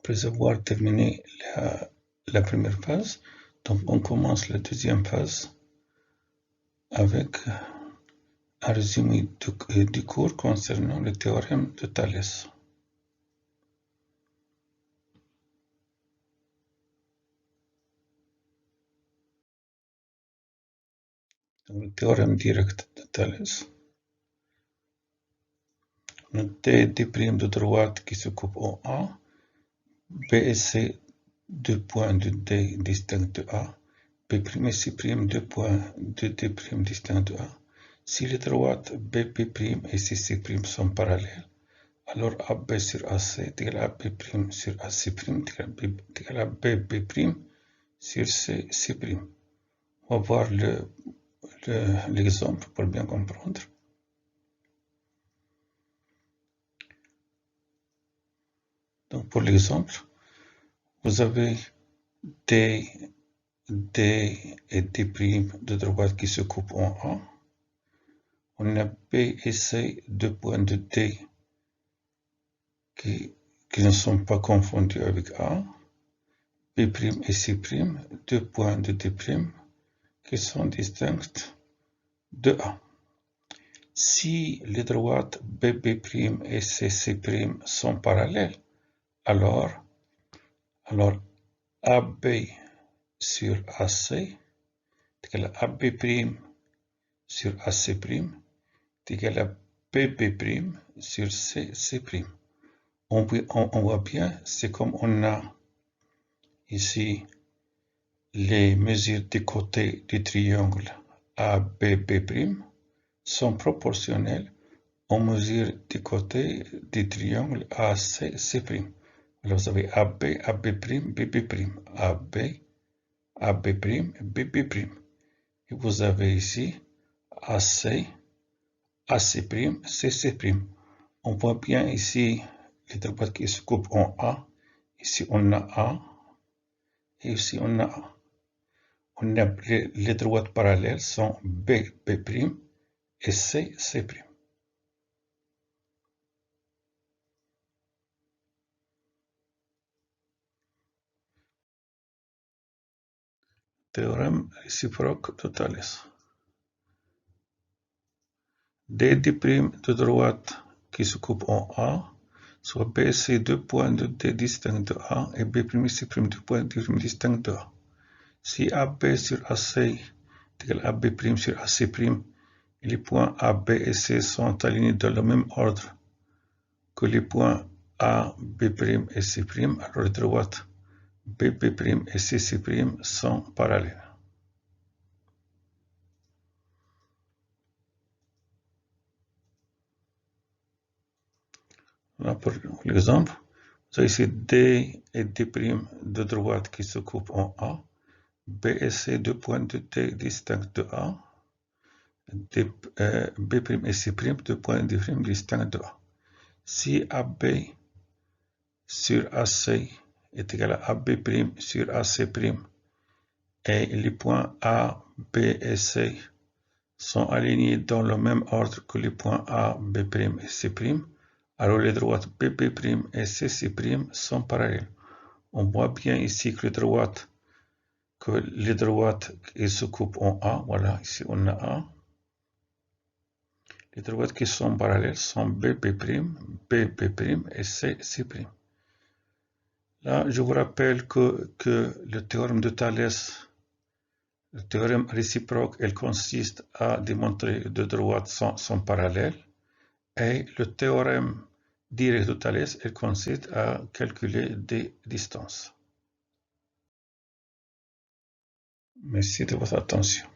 Après avoir terminé la première phase, donc on commence la deuxième phase avec un résumé du cours concernant le théorème de Thalès. Donc, le théorème direct de Thalès. Notez des primes de droite qui se coupent en A, B et C, deux points de D distincts de A, B' et C', deux points de D' distincts de A. Si les droites BP' et CC' sont parallèles, alors AB sur AC est égal à AB' sur AC' est égal à BB' sur CC'. On va voir l'exemple pour bien comprendre. Donc pour l'exemple, vous avez D et D' de droite qui se coupent en A. On a B et C, deux points de D qui ne sont pas confondus avec A. B' et C', deux points de D' qui sont distincts de A. Si les droites BB' et CC' sont parallèles, alors AB sur AC est égal à AB' sur AC' est égal à BB' sur CC'. On voit bien, c'est comme on a ici les mesures des côtés du triangle ABB' sont proportionnelles aux mesures des côtés du triangle ACC'. Alors vous avez AB, AB', BB', AB, AB', BB'. Et vous avez ici AC, AC', CC'. On voit bien ici les droites qui se coupent en A. Ici on a A et ici on a A. Les droites parallèles sont B, B' et C, C'. Théorème réciproque de Thalès. D' de droite qui se coupe en A, soit B, C, deux points de D distincts de A et B', C', deux points de D distincts de A. Si AB sur AC est égal à AB' sur AC', et les points A, B et C sont alignés dans le même ordre que les points A, B' et C', alors les droites BB' et CC' sont parallèles. Là, pour l'exemple, vous avez ici D et D' de droite qui se coupent en A, B et C, deux points de D distincts de A, B' et C', deux points de D distincts de A. Si AB sur AC est égal à AB' sur AC', et les points A, B et C sont alignés dans le même ordre que les points A, B' et C', alors les droites BB' et CC' sont parallèles. On voit bien ici que les droites qui se coupent en A, voilà, ici on a A. Les droites qui sont parallèles sont BB', BB' et CC'. Là, je vous rappelle que le théorème de Thalès, le théorème réciproque, elle consiste à démontrer que deux droites sont parallèles. Et le théorème direct de Thalès, elle consiste à calculer des distances. Merci de votre attention.